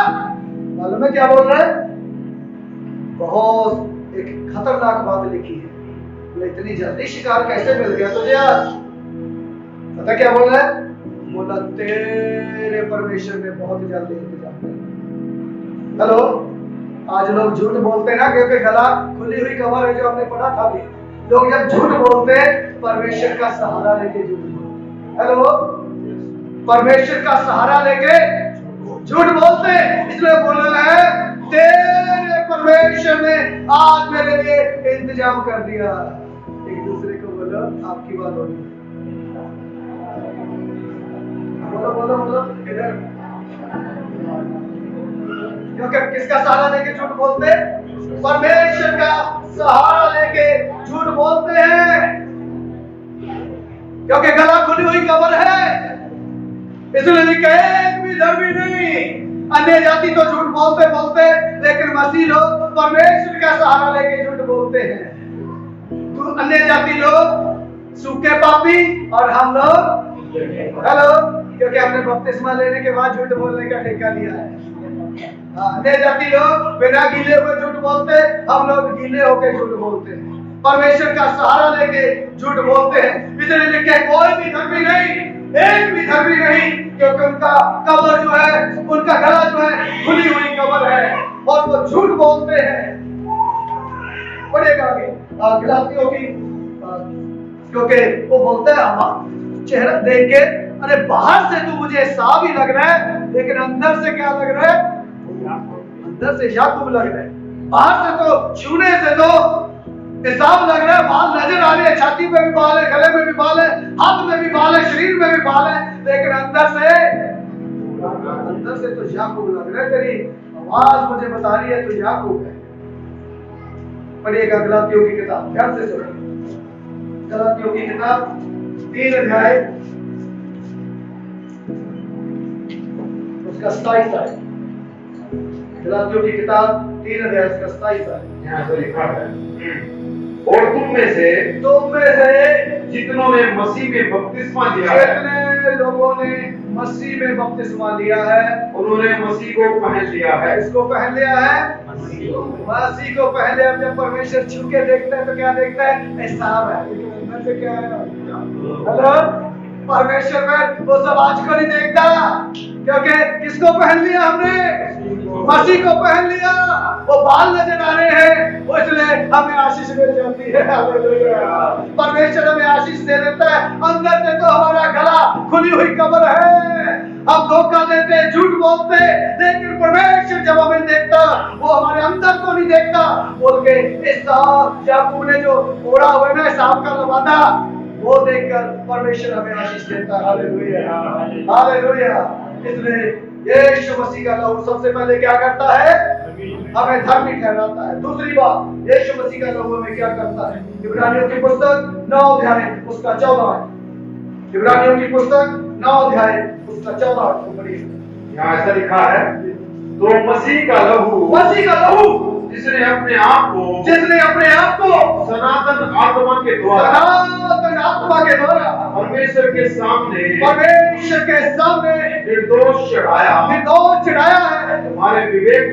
मालूम है क्या बोल रहा है? बहुत एक खतरनाक बात लिखी है, इतनी जल्दी शिकार कैसे मिल गया तुझे यार? पता क्या बोल रहा है? बोला, तेरे परमेश्वर ने बहुत जल्दी इंतजाम किया। हेलो, आज लोग झूठ बोलते हैं ना, क्योंकि गला खुली हुई कमर है, जो हमने पढ़ा था भी, लोग जब झूठ बोलते हैं परमेश्वर का सहारा लेके झूठ बोलते। हेलो, परमेश्वर का सहारा लेके झूठ बोलते, इसलिए बोल रहा है तेरे परमेश्वर ने आज मेरे लिए इंतजाम कर दिया। एक दूसरे को बोलो, आपकी बात होगी, बोलो बोलो बोलो, इधर। क्योंकि किसका सहारा लेके झूठ बोलते? परमेश्वर का सहारा लेके झूठ बोलते हैं, क्योंकि गला खुली हुई कब्र है, इसलिए लिखा एक भी धर्मी नहीं। अन्य जाति तो झूठ बोलते बोलते, लेकिन मसीह लोग परमेश्वर का सहारा लेके झूठ बोलते हैं। तो अन्य जाति लोग सूखे पापी, और हम लोग हेलो, क्योंकि हमने बपतिस्मा लेने के बाद झूठ बोलने का ठेका लिया है। अन्य जाति लोग बिना गीले हुए झूठ बोलते, हम लोग गीले होकर झूठ बोलते हैं, परमेश्वर का सहारा लेके झूठ बोलते हैं। इसलिए लिखे कोई भी धर्मी नहीं, एक भी धर्मी नहीं, क्योंकि उनका कब्र जो है, उनका गला जो है खुली हुई कब्र है, और वो झूठ बोलते हैं। पढ़ेगा आगे गलातियों की, क्योंकि वो बोलते हैं चेहरा देख के, अरे बाहर से तो मुझे एसाव ही लग रहा है, लेकिन अंदर से क्या लग रहा है? अंदर से याकूब लग रहा है। बाहर से तो छूने से तो एसाव लग रहा है, बाल नजर आ रहे हैं, छाती पे भी बाल है, गले में भी बाल है, हाथ में भी बाल है, शरीर में भी बाल है, लेकिन अंदर से तो याकूब लग रहा है। तेरी आवाज मुझे बता रही है तो याकूब है। पढ़िएगा गलातियों की किताब, ध्यान से सुनिए। गलातियों की किताब 3 अध्याय उसका 27 आयत। गलातियों की किताब 3 अध्याय उसका 27 आयत। यहाँ तो लिखा है, और तुम में से जितनों ने मसीह में बपतिस्मा लिया है, जितने लोगों ने मसीह में बपतिस्मा लिया है, उन्होंने मसीह को पहन लिया है। इसको पहन लिया है, मसीह को पहन लिया। जब परमेश्वर छू के देखता है तो क्या देखता है? एसाव है, लेकिन अंदर से क्या है? हेलो, परमेश्वर में वो सब आज को नहीं देखता, क्योंकि किसको पहन लिया हमने? मसीह को पहन लिया। वो बाल नजर आ रहे हैं, वो इसलिए हमें आशीष मिल जाती है। परमेश्वर हमें आशीष दे देता है। अंदर से तो हमारा गला खुली हुई कब्र है, हम धोखा देते, झूठ बोलते, लेकिन परमेश्वर जब हमें देखता, वो हमारे अंदर को नहीं देखता। बोल के इस याकूब ने जो ओढ़ा हुआ है ना सांप का लबादा, वो देखकर परमेश्वर हमें आशीष देता है। Hallelujah, hallelujah. इसलिए यीशु मसीह का लहू सबसे पहले क्या करता है? हमें धर्मी ठहराता है। दूसरी बात, यीशु मसीह का लहू हमें क्या करता है? इब्रानियों की पुस्तक 9 अध्याय उसका 14 है। इब्रानियों की पुस्तक 9 अध्याय उसका 14 को पढ़िए। यहाँ ऐसा लिखा है, तो मसीह का लहू जिसने अपने आप को सनातन आत्मा के द्वारा परमेश्वर के सामने निर्दोष चढ़ाया है, तुम्हारे विवेक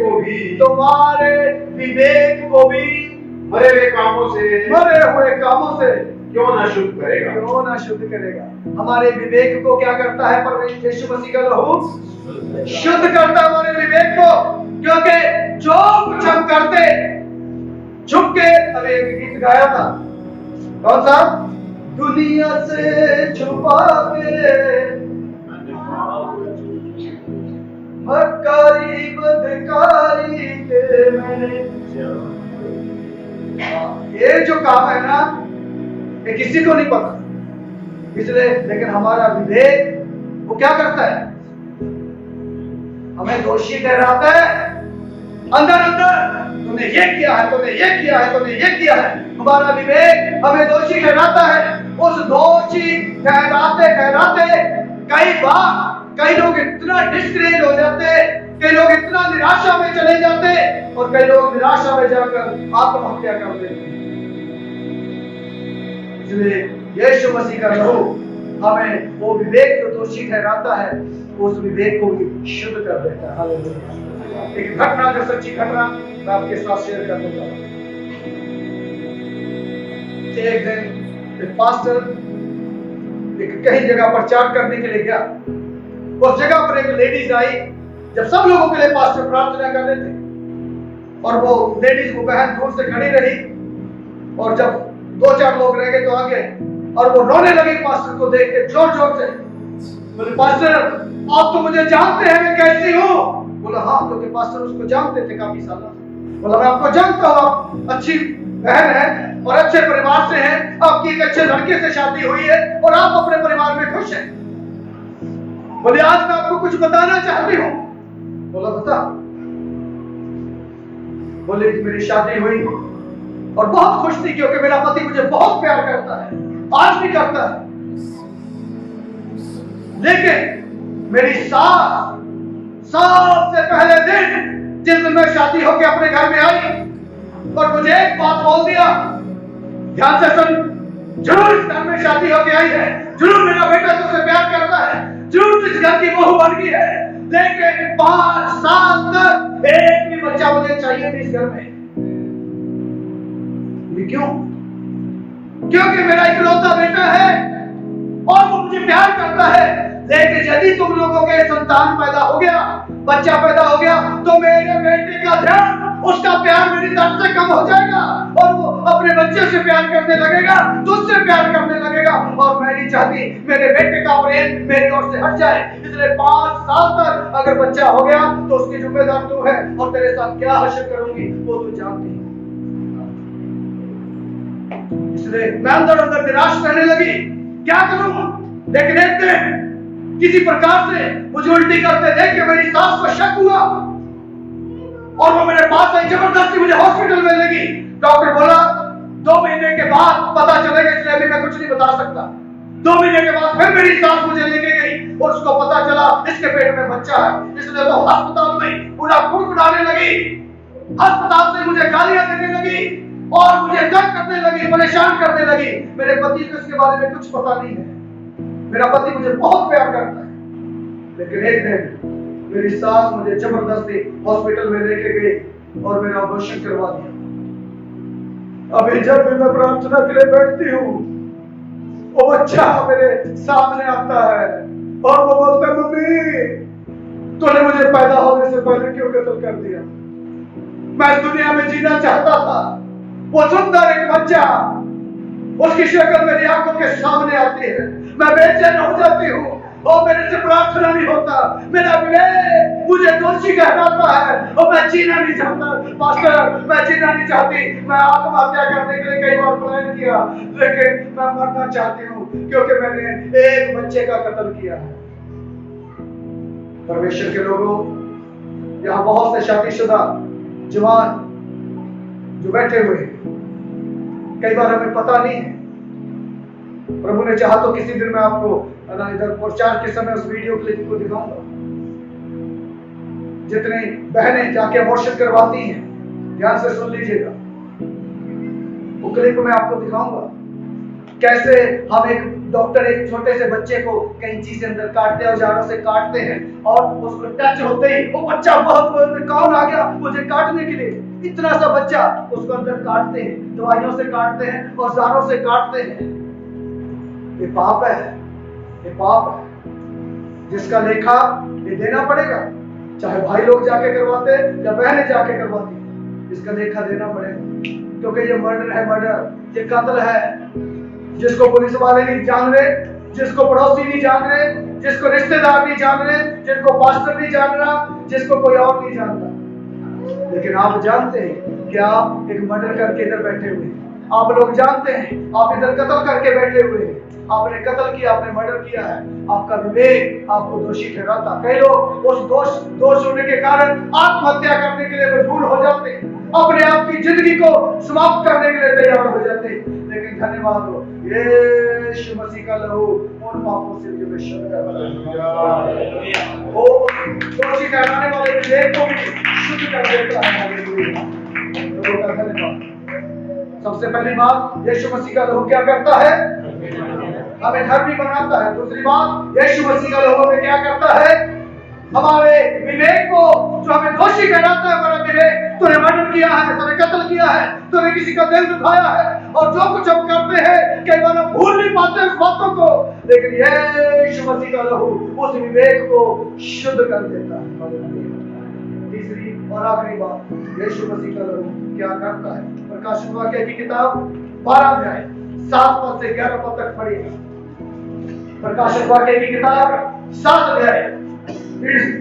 को भी मरे हुए कामों से क्यों ना शुद्ध करेगा। हमारे विवेक को क्या करता है? परमेश्वर यीशु मसीह का लहू शुद्ध करता है हमारे विवेक को, क्योंकि जो कुछ हम करते छुप के, अरे एक गीत गाया था, कौन सा? दुनिया से छुपा के मक्कारी बदकारी के मैंने, ये जो काम है ना, ये किसी को नहीं पता, इसलिए, लेकिन हमारा विवेक वो क्या करता है? हमें दोषी ठहराता है। अंदर तूने ये किया है, तूने ये किया है, तूने ये किया है। हमारा विवेक हमें दोषी ठहराता है। उस दोषी ठहराते कई बार कई लोग इतना डिस्करेज हो जाते, कई लोग इतना निराशा में चले जाते, और कई लोग निराशा में जाकर आत्महत्या कर देते। इसलिए यीशु मसीह का लहू हमें वो विवेक जो दोषी ठहराता है, उस विवेक को भी शुद्ध कर देता है। हालेलुया। एक घटना, जो सच्ची घटना मैं आपके साथ शेयर कर दूंगा। एक दिन एक पास्टर एक कहीं जगह प्रचार करने के लिए गया। उस जगह पर एक लेडीज आई। जब सब लोगों के लिए पास्टर प्रार्थना कर रहे थे, और वो लेडीज वो बहन दूर से खड़ी रही, और जब 2-4 लोग रह गए तो आगे, और वो रोने लगी पास्टर को देख के जोर जोर से। बोले, पास्टर आप तो मुझे जानते हैं मैं कैसी हूँ। बोला, हाँ, क्योंकि पास्टर उसको जानते थे काफी साल। बोला, मैं आपको जानता हूँ, आप अच्छी बहन है और अच्छे परिवार से हैं, आपकी एक अच्छे लड़के से शादी हुई है और आप अपने परिवार में खुश हैं। बोले, आज मैं आपको कुछ बताना चाहती हूँ। बोला, बता। बोले, मेरी शादी हुई और बहुत खुश थी, क्योंकि मेरा पति मुझे बहुत प्यार करता है, आज भी करता है। लेकिन मेरी सास सबसे पहले दिन जिस दिन मैं शादी होकर अपने घर में आई, और मुझे एक बात बोल दिया, ध्यान से सुन, जरूर इस घर में शादी होकर आई है, जरूर मेरा बेटा तुझसे प्यार करता है, जरूर इस घर की बहू बन गई है, लेकिन 5 साल तक एक भी बच्चा मुझे चाहिए नहीं इस घर में। ये क्यों? क्योंकि मेरा इकलौता बेटा है और वो मुझे प्यार करता है, लेकिन यदि तुम लोगों के संतान पैदा हो गया, बच्चा पैदा हो गया, तो मेरे बेटे का ध्यान, उसका प्यार मेरी तरफ से कम हो जाएगा, और वो अपने बच्चे से प्यार करने लगेगा, तुझसे प्यार करने लगेगा। और मैं नहीं चाहती मेरे बेटे का प्रेम मेरी ओर से हट जाए। इसलिए 5 साल तक अगर बच्चा हो गया तो उसकी जिम्मेदार तू है, और तेरे साथ क्या हश्र करूंगी वो तू जानती है। इसलिए मैं अंदर अंदर निराश रहने लगी। क्या करूं? लेकिन एक दिन किसी प्रकार से मुझे उल्टी करते देख के मेरी सास को शक हुआ, और वो मेरे पास आई, जबरदस्ती मुझे हॉस्पिटल में लेगी। डॉक्टर बोला 2 महीने के बाद पता चलेगा, इसलिए अभी मैं कुछ नहीं बता सकता। 2 महीने के बाद फिर मेरी सास मुझे लेके गई और उसको पता चला इसके पेट में बच्चा है। इसलिए तो अस्पताल में पूरा कुड़कुड़ाने लगी, अस्पताल से मुझे गालियां देने लगी और मुझे तंग करने लगी, परेशान करने लगी। मेरे पति को इसके बारे में कुछ पता नहीं है। मेरा पति मुझे बहुत प्यार करता है, लेकिन एक दिन मेरी सास मुझे जबरदस्ती हॉस्पिटल में लेके गई और मेरा ऑपरेशन करवा दिया। अभी जब भी मैं प्रार्थना के लिए बैठती हूँ, वो बच्चा मेरे सामने आता है और वो बोलता है, मम्मी तूने मुझे पैदा होने से पहले क्यों कत्ल कर दिया? मैं इस दुनिया में जीना चाहता था। वो सुंदर एक बच्चा, उसकी शक्ल मेरी आंखों के सामने आती है, मैं बेचैन हो जाती हूँ और मेरे से प्रार्थना नहीं होता। मेरा विवेक मुझे दोषी कहलाता है और मैं जीना नहीं चाहता। पास्टर, मैं जीना नहीं चाहती। मैं आत्महत्या करने के लिए कई बार प्लान किया, लेकिन मैं मरना चाहती हूँ क्योंकि मैंने एक बच्चे का कत्ल किया है। परमेश्वर के लोगों, यहाँ बहुत से शादीशुदा जवान जो बैठे हुए हैं, कई बार हमें पता नहीं है। प्रभु ने चाहा तो किसी दिन मैं आपको इधर प्रचार के समय उस वीडियो क्लिप को दिखाऊंगा। जितनी बहनें जाके अबॉर्शन करवाती हैं, ध्यान से सुन लीजिएगा, वो क्लिप मैं आपको दिखाऊंगा। कैसे हम एक डॉक्टर एक छोटे से बच्चे को कैंची से अंदर काटते हैं, औजारों से काटते हैं, और उसको टच होते ही वो बच्चा बहुत कौन आ गया मुझे काटने के लिए, इतना सा बच्चा, उसको अंदर काटते हैं, दवाइयों से काटते हैं, औजारों से काटते हैं। ये पाप है, ये पाप है जिसका लेखा ये देना पड़ेगा। चाहे भाई लोग जाके करवाते या बहनें जाके करवाती, इसका लेखा देना पड़ेगा, क्योंकि ये मर्डर है, मर्डर, ये कत्ल है, जिसको पुलिस वाले नहीं जान रहे, जिसको पड़ोसी नहीं जान रहे, जिसको रिश्तेदार नहीं जान रहे, जिसको पास्टर नहीं जान रहा, जिसको कोई और नहीं जानता। लेकिन आप जानते हैं कि आप एक मर्डर करके इधर बैठे हुए हैं। आप लोग जानते हैं आप इधर कत्ल करके बैठे हुए हैं। आपने कत्ल किया, आपने मर्डर किया है। आपका विवेक आपको दोषी ठहराता। कई लोग उस दोष होने के कारण आत्महत्या करने के लिए मजबूर हो जाते हैं, अपने आप की जिंदगी को समाप्त करने के लिए तैयार हो जाते हैं। लेकिन धन्यवाद हो, यीशु मसीह का लहू उन पापों से भी शुद्ध करता है। वो दोषी ठहराने वाले विवेक को भी शुद्ध कर देता है। धन्यवाद। सबसे पहली बात, यीशु मसीह का लहू क्या करता है? हमें धर्मी बनाता है। दूसरी बात, यीशु मसीह का लहू हमें क्या करता है? हमारे विवेक को, जो हमें दोषी कहलाता है, हमारा विवेक, तूने मर्डर किया है, तूने कत्ल किया है, तूने किसी का दिल दुखाया है, और जो कुछ हम करते हैं कई बार हम भूल नहीं पाते उस बातों को, लेकिन यीशु मसीह का लहू उस विवेक को शुद्ध कर देता है। तीसरी और आखिरी बात, यीशु मसीह का लहू क्या करता है? प्रकाशित वाक्य की किताब 12 अध्याय 7 पद से 11 पद तक पढ़िएगा। प्रकाशित वाक्य की किताब 7 अध्याय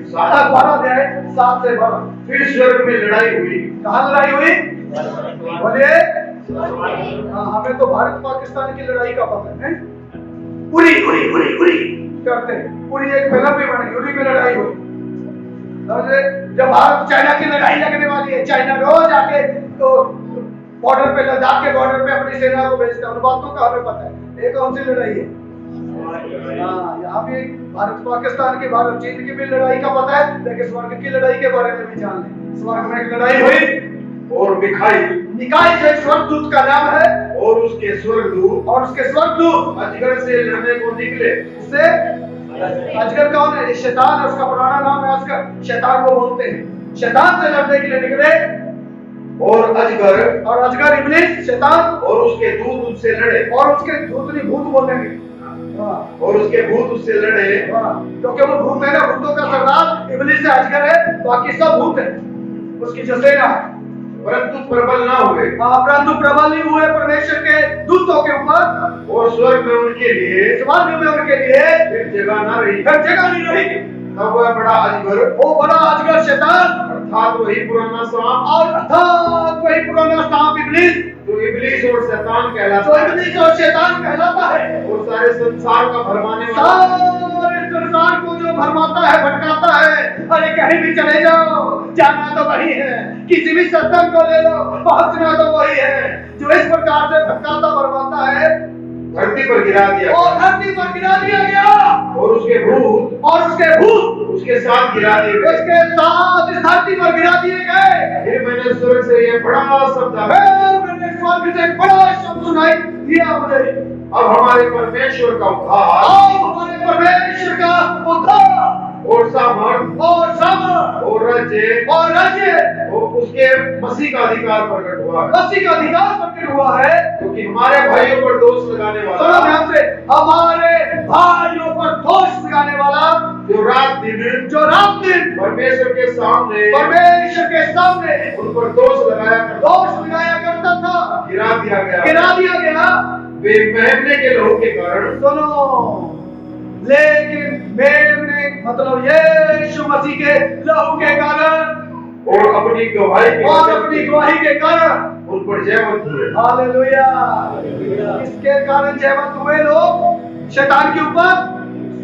12 अध्याय 7 से 12। फिर स्वर्ग में लड़ाई हुई। कहाँ लड़ाई हुई? बोलिए। हमें तो भारत पाकिस्तान की लड़ाई का पता है। उरी उरी उरी उरी करते हैं। उरी एक फिल्म भी बनी, उरी में लड़ाई हुई। जब भारत चाइना की लड़ाई लगने वाली है, चाइना रोज आके तो बॉर्डर पे, लद्दाख के बॉर्डर पे अपनी सेना को भेजता है। उन बातों का हमें पता है। ये कौन सी लड़ाई है? यहाँ भी भारत पाकिस्तान की, भारत चीन की भी लड़ाई का पता है, लेकिन स्वर्ग की लड़ाई के बारे में भी जान लें। स्वर्ग में एक लड़ाई हुई और मिकाईल जो एक स्वर्गदूत का नाम है, और उसके स्वर्गदूत अजगर से लड़ने को निकले। उससे अजगर कौन है? शैतान है, उसका पुराना नाम है अजगर। शैतान को बोलते हैं। शैतान से लड़ने के लिए निकले, और अजगर इब्लीस, शैतान और उसके दूत उससे लड़े। और उसके दूत नहीं, भूत बोलेंगे। और उसके भूत उससे लड़े, क्योंकि वो भूत है ना, भूतों का सरदार इब्लीस है, अजगर है, बाकी सब भूत है, उसकी जो सेना है। परंतु प्रबल ना हुए, परंतु प्रबल नहीं हुए परमेश्वर के दूतों के ऊपर, और स्वर्ग में उनके लिए फिर जगह ना रही। जगह नहीं रही। तब वह बड़ा अजगर, वो बड़ा अजगर शैतान, अर्थात वही पुराना सांप, और अर्थात वही पुराना सांप इब्लीस, जो इब्लीस और शैतान जो कहलाता है, इब्लीस और शैतान कहलाता है, और सारे संसार का भरमाने वाला, सारे संसार को जो भरमाता है, भटकाता है। अरे कहीं भी चले जाओ, जाना तो वही है, किसी भी सत्संग को ले लो, पहुंचना तो वही है। जो इस प्रकार से भटकाता भरमाता है, धरती पर गिरा दिया और धरती पर गिरा दिया गया, और उसके भूत उसके साथ गिरा दिए गए। उसके साथ इस धरती पर गिरा दिए गए। फिर मैंने स्वर्ग से ये बड़ा शब्द मैंने स्वर्ग से एक बड़ा शब्द सुनाई दिया मुझे, अब हमारे परमेश्वर का उद्धार, अब हमारे परमेश्वर का उद्धार और सामर्थ और राज्य और उसके मसीह का अधिकार प्रकट हुआ है, मसीह का अधिकार प्रकट हुआ है। क्योंकि हमारे भाइयों पर दोष लगाने सुनो वाला, ध्यान से, हमारे भाइयों पर दोष लगाने वाला, जो रात दिन परमेश्वर के सामने उन पर दोष लगाया करता था, गिरा दिया गया। वे मेमने के लहू के कारण, सुनो, लेकिन मेमने मतलब यीशु मसीह के लहू के कारण और अपनी गवाही के कारण उन पर जयवंत हुए। हालेलुया। किसके कारण जयवंत हुए लोग? शैतान के ऊपर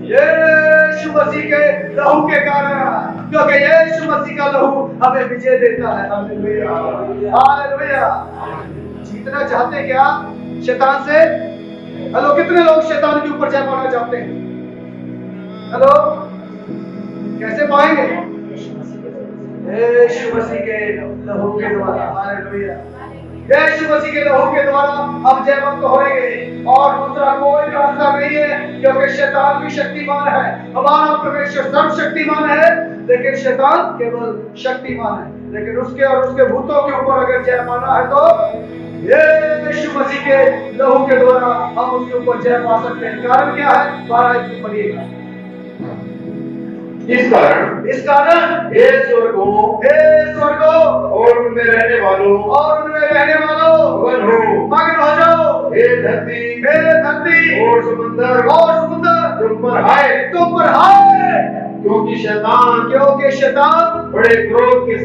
यीशु मसीह के लहू के कारण, क्योंकि यीशु मसीह का लहू हमें विजय देता है। Hallelujah, hallelujah. जीतना चाहते क्या शैतान से? हेलो, कितने लोग शैतान के ऊपर जय पाना चाहते हैं? हेलो, कैसे पाएंगे? यीशु मसीह के लहू के द्वारा। हालेलुया। यीशु मसीह के लहू के द्वारा हम जयवंत होंगे, और दूसरा कोई रास्ता नहीं है, क्योंकि शैतान भी शक्तिमान है। हमारा परमेश्वर सर्वशक्तिमान है, लेकिन शैतान केवल शक्तिमान है। लेकिन उसके और उसके भूतों के ऊपर अगर जय पाना है तो यीशु मसीह के लहू के द्वारा हम उसके ऊपर जय पा सकते हैं। कारण क्या है? 12 पढ़िएगा। इस कारण हे स्वर्गों और उनमें रहने वालों मग्न हो जाओ। हे धरती और समुद्र तुम पर हाय, क्योंकि शैतान बड़े क्रोध के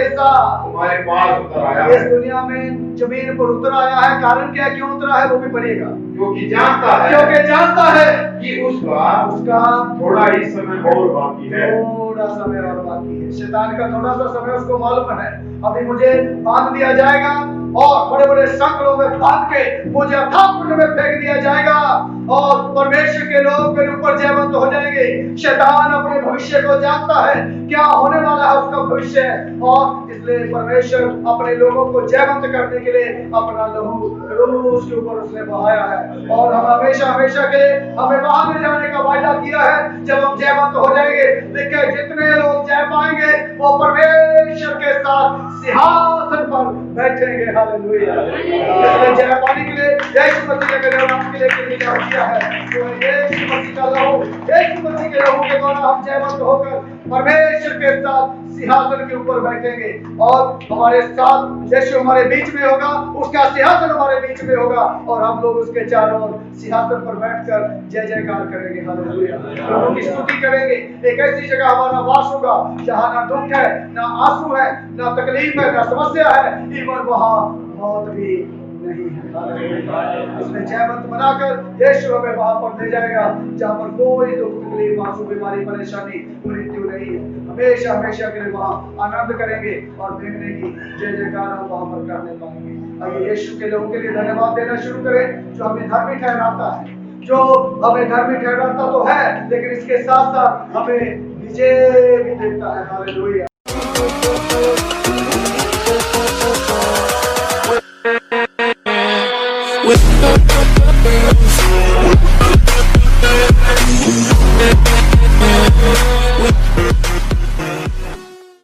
साथ तुम्हारे पास उतर आया इस दुनिया में जमीन पर उतर आया है। कारण क्या, क्यों उतरा है वो भी पढ़िएगा। क्योंकि जानता है कि उसका थोड़ा ही समय और बाकी है। थोड़ा समय और बाकी है। शैतान का थोड़ा सा समय उसको मालूम है, अभी मुझे बांध दिया जाएगा और बड़े बड़े संकलों में बांध के मुझे अथाह में फेंक दिया जाएगा, और परमेश्वर के लोग मेरे ऊपर जयवंत हो जाएंगे। शैतान अपने भविष्य को जानता है, क्या होने वाला है उसका भविष्य, और इसलिए परमेश्वर अपने लोगों को जयवंत करने के लिए अपना लहू रोज के ऊपर उसने बहाया है। और हम हमेशा के लिए हमें वहां में जाने का वायदा किया है जब हम जयवंत हो जाएंगे। लेकिन जितने लोग जय पाएंगे वो परमेश्वर के साथ सिंहासन पर बैठेंगे। हालेलुया। इसलिए जय पाने के लिए यीशु मसीह ने मेरे नाम के लिए क्या किया है, तो यीशु मसीह का लहू, यीशु मसीह के लहू के द्वारा हम जयवंत होकर परमेश्वर के साथ सिंहासन के ऊपर बैठेंगे, और हमारे साथ यीशु हमारे बीच में होगा, उसका सिंहासन हमारे बीच में होगा, और हम लोग उसके चारों ओर सिंहासन पर बैठकर जय जयकार करेंगे। हालेलुया। प्रभु की स्तुति करेंगे। एक ऐसी जगह हमारा वास होगा जहाँ ना दुख है, ना आंसू है, ना तकलीफ है, ना समस्या है, इवन वहाँ मौत भी नहीं है। इसमें जयवंत बनाकर यीशु हमें वहां पर ले जाएगा जहाँ पर कोई दुख तकलीफ आंसू बीमारी परेशानी मृत्यु नहीं है। हमेशा के लिए वहाँ आनंद करेंगे और देखने की जय जयकार हम वहां पर करने पाएंगे। आइए यीशु के लोगों के लिए धन्यवाद देना शुरू करें, जो हमें धर्मी ठहराता है, जो हमें धर्मी ठहराता तो है, लेकिन इसके साथ साथ हमें विजय भी देता है। हालेलुया।